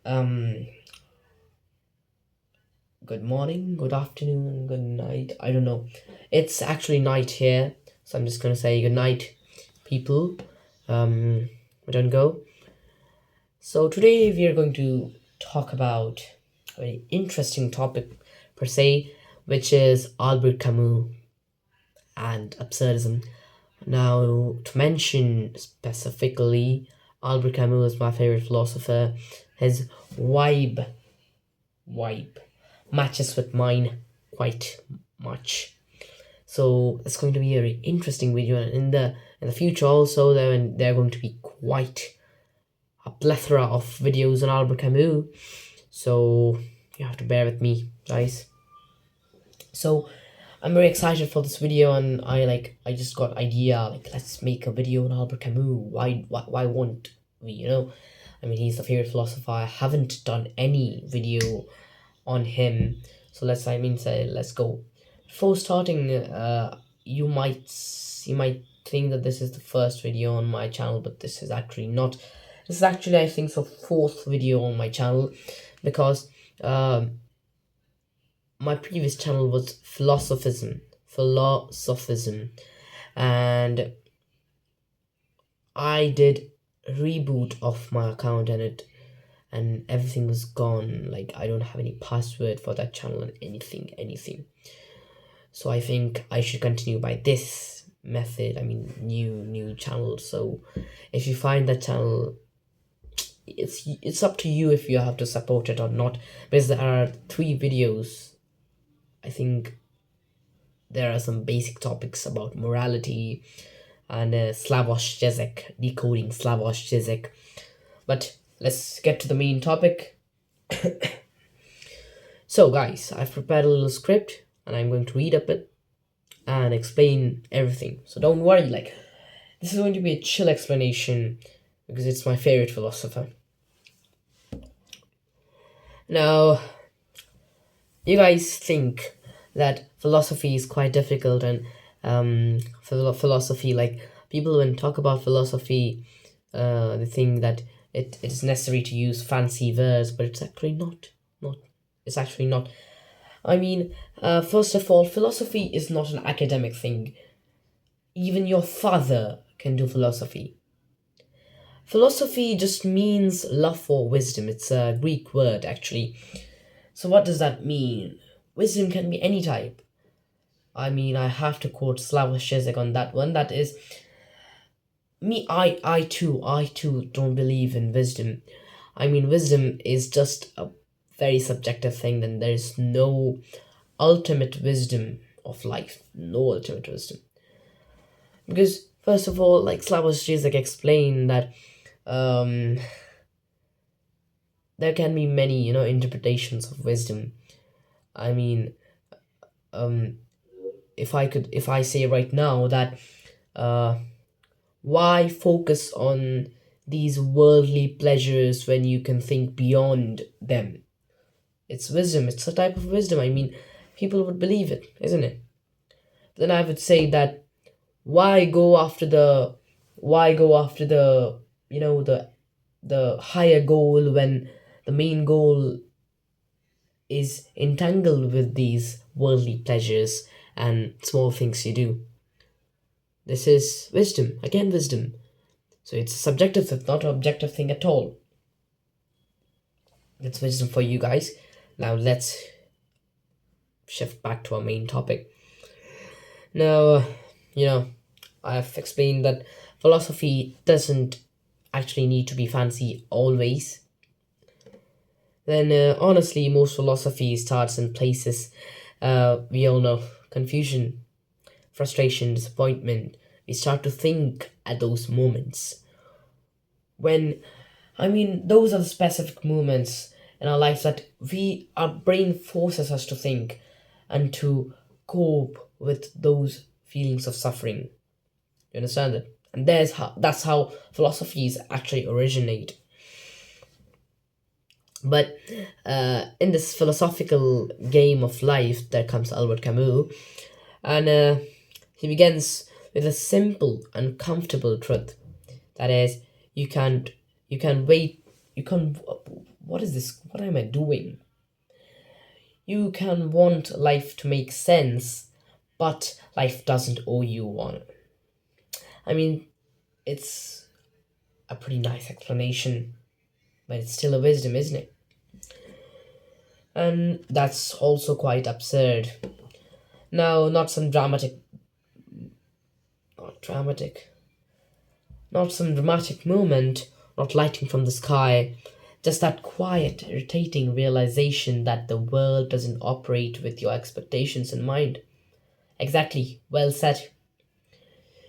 Um, Good morning, good afternoon, good night. I don't know. It's actually night here, so I'm just gonna say good night, people. We don't go. So today we are going to talk about a very interesting topic per se, which is Albert Camus and absurdism. Now, to mention specifically, Albert Camus is my favorite philosopher. His vibe vibe matches with mine quite much. So it's going to be a very interesting video, and in the future also there are going to be quite a plethora of videos on Albert Camus. So you have to bear with me, guys. So I'm very excited for this video, and I just got idea like let's make a video on Albert Camus. Why won't we? I mean, he's the favorite philosopher. I haven't done any video on him, so let's go. Before starting, you might think that this is the first video on my channel, but this is actually not. This is actually, I think, so fourth video on my channel, because my previous channel was philosophism, and I did reboot of my account, and everything was gone. Like, I don't have any password for that channel and anything. So I think I should continue by this method. I mean, new channel. So if you find that channel, it's up to you if you have to support it or not, because there are 3 videos. I think there are some basic topics about morality and Slavoj Zizek, decoding Slavoj Zizek. But let's get to the main topic. So guys, I've prepared a little script, and I'm going to read up it and explain everything. So don't worry, like, this is going to be a chill explanation because it's my favorite philosopher. Now, you guys think that philosophy is quite difficult, and philosophy, like, people when talk about philosophy, they think that it is necessary to use fancy words, but it's actually not. It's actually not. I mean, first of all, philosophy is not an academic thing. Even your father can do philosophy. Philosophy just means love for wisdom. It's a Greek word, actually. So what does that mean? Wisdom can be any type. I mean, I have to quote Slavoj Zizek on that one. That is, I too don't believe in wisdom. I mean, wisdom is just a very subjective thing. Then there is no ultimate wisdom of life. No ultimate wisdom. Because, first of all, like Slavoj Zizek explained that there can be many, interpretations of wisdom. I mean, if I say right now that why focus on these worldly pleasures when you can think beyond them? It's wisdom. It's a type of wisdom. I mean, people would believe it, isn't it? Then I would say that why go after the the higher goal when the main goal is entangled with these worldly pleasures and small things you do? This is wisdom. Again, wisdom. So it's a subjective thing, not an objective thing at all. That's wisdom for you guys. Now let's shift back to our main topic. Now, I've explained that philosophy doesn't actually need to be fancy always. Then, honestly, most philosophy starts in places we all know: confusion, frustration, disappointment. We start to think at those moments. Those are the specific moments in our lives that our brain forces us to think and to cope with those feelings of suffering. You understand it? And that's how philosophies actually originate. But in this philosophical game of life, there comes Albert Camus, and he begins with a simple and comfortable truth. That is, you can what is this? What am I doing? You can want life to make sense, but life doesn't owe you one. I mean, it's a pretty nice explanation, but it's still a wisdom, isn't it? And that's also quite absurd. Now, not dramatic, not some dramatic moment, not lighting from the sky, just that quiet, irritating realization that the world doesn't operate with your expectations in mind. Exactly, well said.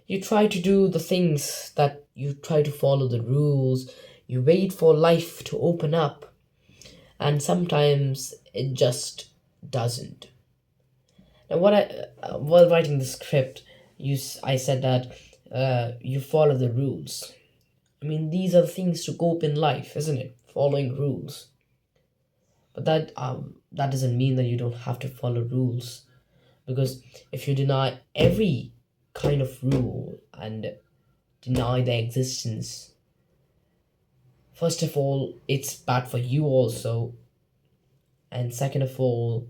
You try to do the things that you try to follow the rules, you wait for life to open up, and sometimes it just doesn't. Now, while writing the script, I said that you follow the rules. I mean, these are the things to cope in life, isn't it? Following rules. But that doesn't mean that you don't have to follow rules, because if you deny every kind of rule and deny their existence, first of all, it's bad for you also, and second of all,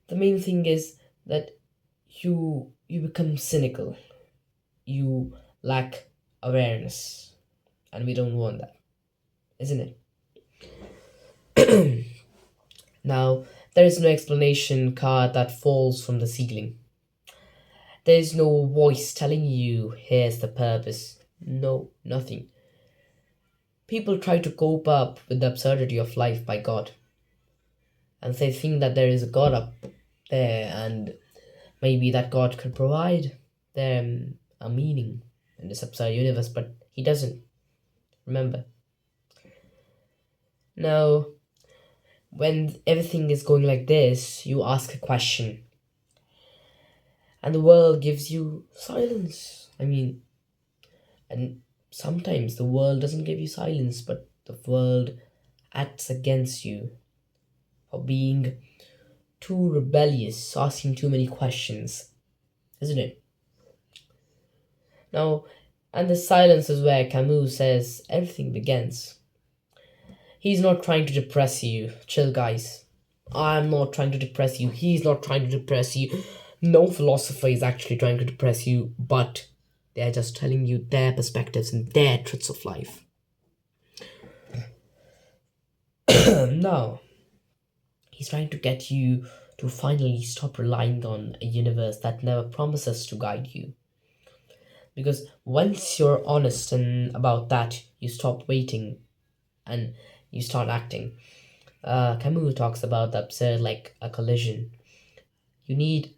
the main thing is that you become cynical, you lack awareness, and we don't want that, isn't it? Now, there is no explanation card that falls from the ceiling. There is no voice telling you here's the purpose. No, nothing. People try to cope up with the absurdity of life by God, and they think that there is a God up there, and maybe that God could provide them a meaning in this absurd universe, but He doesn't. Remember. Now, when everything is going like this, you ask a question, and the world gives you silence. I mean, and sometimes the world doesn't give you silence, but the world acts against you for being too rebellious, asking too many questions, isn't it? Now, and the silence is where Camus says everything begins. He's not trying to depress you. Chill, guys. I'm not trying to depress you. He's not trying to depress you. No philosopher is actually trying to depress you, but they're just telling you their perspectives and their truths of life. Now, he's trying to get you to finally stop relying on a universe that never promises to guide you. Because once you're honest and about that, you stop waiting and you start acting. Camus talks about the absurd like a collision. You need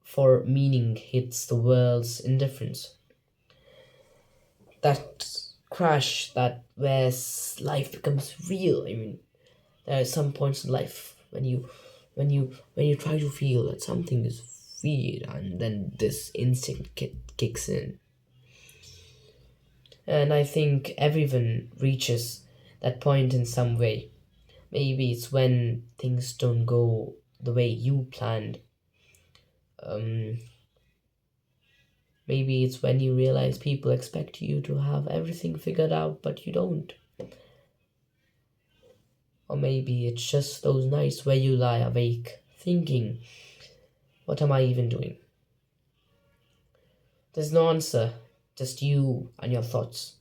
for meaning hits the world's indifference. That crash that where life becomes real. I mean, there are some points in life when you try to feel that something is weird, and then this instinct kicks in. And I think everyone reaches that point in some way. Maybe it's when things don't go the way you planned. Um, Maybe it's when you realize people expect you to have everything figured out, but you don't. Or maybe it's just those nights where you lie awake, thinking, what am I even doing? There's no answer, just you and your thoughts.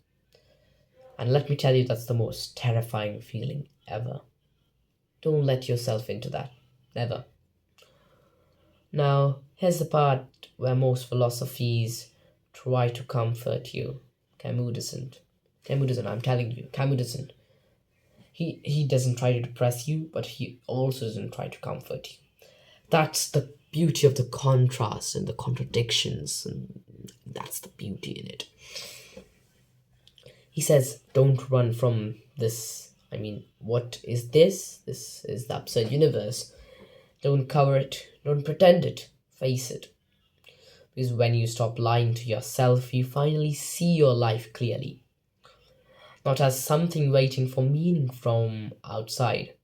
And let me tell you, that's the most terrifying feeling ever. Don't let yourself into that. Never. Now, here's the part where most philosophies try to comfort you. Camus doesn't. Camus doesn't, I'm telling you. Camus doesn't. He doesn't try to depress you, but he also doesn't try to comfort you. That's the beauty of the contrast and the contradictions, and that's the beauty in it. He says, don't run from this. I mean, what is this? This is the absurd universe. Don't cover it, don't pretend it, face it. Because when you stop lying to yourself, you finally see your life clearly. Not as something waiting for meaning from outside,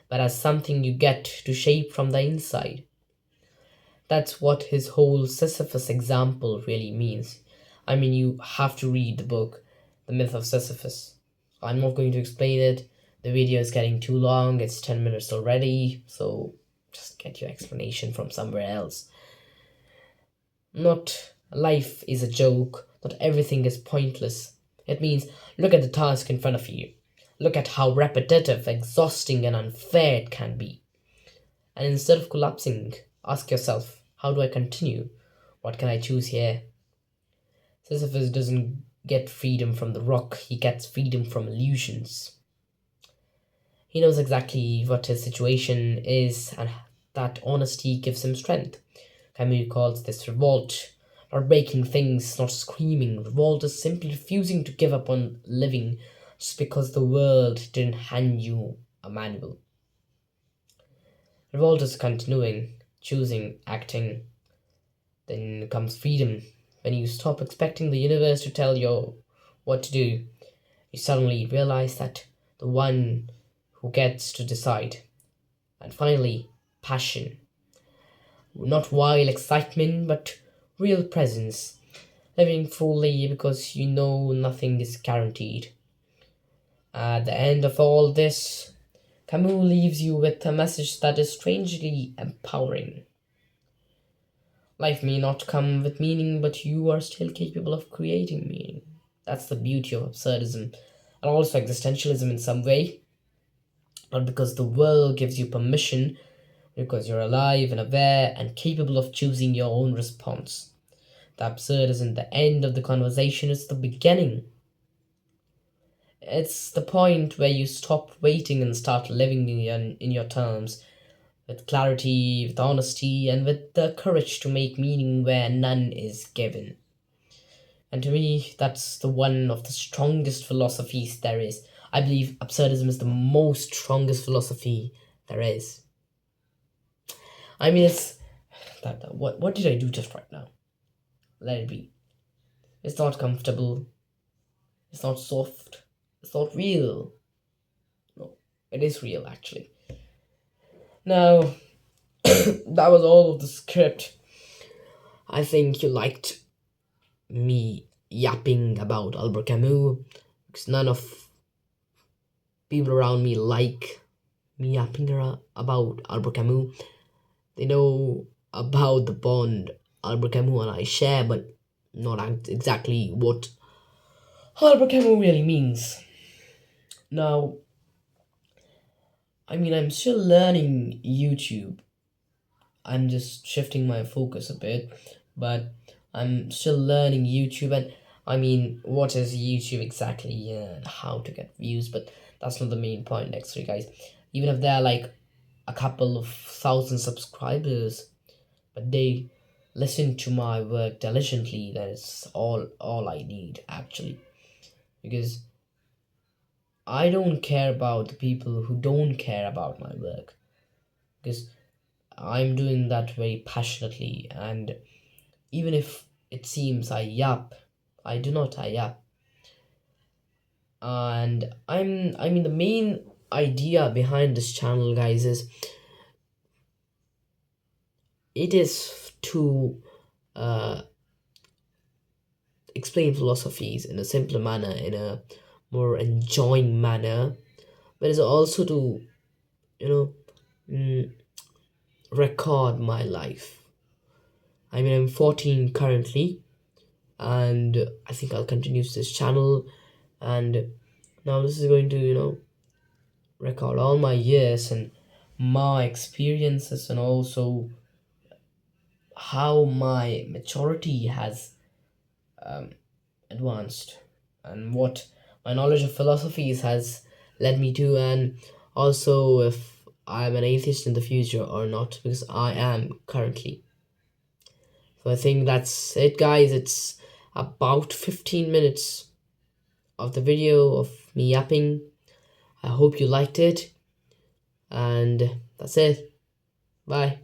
but as something you get to shape from the inside. That's what his whole Sisyphus example really means. I mean, you have to read the book, The Myth of Sisyphus. I'm not going to explain it, The video is getting too long, it's 10 minutes already, so just get your explanation from somewhere else. Not life is a joke, not everything is pointless. It means look at the task in front of you. Look at how repetitive, exhausting, and unfair it can be. And instead of collapsing, ask yourself, how do I continue? What can I choose here? Sisyphus doesn't get freedom from the rock, he gets freedom from illusions. He knows exactly what his situation is, and that honesty gives him strength. Camus calls this revolt. Not breaking things, not screaming. Revolt is simply refusing to give up on living just because the world didn't hand you a manual. Revolt is continuing, choosing, acting. Then comes freedom. When you stop expecting the universe to tell you what to do, you suddenly realize that the one who gets to decide. And finally, passion. Not wild excitement, but real presence. Living fully because you know nothing is guaranteed. At the end of all this, Camus leaves you with a message that is strangely empowering. Life may not come with meaning, but you are still capable of creating meaning. That's the beauty of absurdism, and also existentialism in some way. Not because the world gives you permission, because you're alive and aware and capable of choosing your own response. The absurd isn't the end of the conversation, it's the beginning. It's the point where you stop waiting and start living in your terms, with clarity, with honesty, and with the courage to make meaning where none is given. And to me, that's the one of the strongest philosophies there is. I believe absurdism is the most strongest philosophy there is. I mean, it's what did I do just right now? Let it be. It's not comfortable. It's not soft. It's not real. No, it is real actually. Now, that was all of the script. I think you liked me yapping about Albert Camus, because none of people around me like me yapping about Albert Camus. They know about the bond Albert Camus and I share, but not exactly what Albert Camus really means. Now, I mean, I'm still learning YouTube. I'm just shifting my focus a bit, but I'm still learning YouTube. And I mean, what is YouTube exactly and how to get views, but that's not the main point actually, guys. Even if there are like a couple of thousand subscribers, but they listen to my work diligently, that is all I need actually. Because I don't care about the people who don't care about my work, because I'm doing that very passionately. And even if it seems I yap, I do not I yap. And I mean, the main idea behind this channel, guys, is it is to uh, explain philosophies in a simpler manner, in a more enjoying manner, but it's also to, you know, record my life. I mean, I'm 14 currently, and I think I'll continue this channel. And now this is going to, record all my years and my experiences, and also how my maturity has advanced, and what my knowledge of philosophies has led me to, and also if I'm an atheist in the future or not, because I am currently. So I think that's it, guys. It's about 15 minutes of the video of me yapping. I hope you liked it, and that's it. Bye.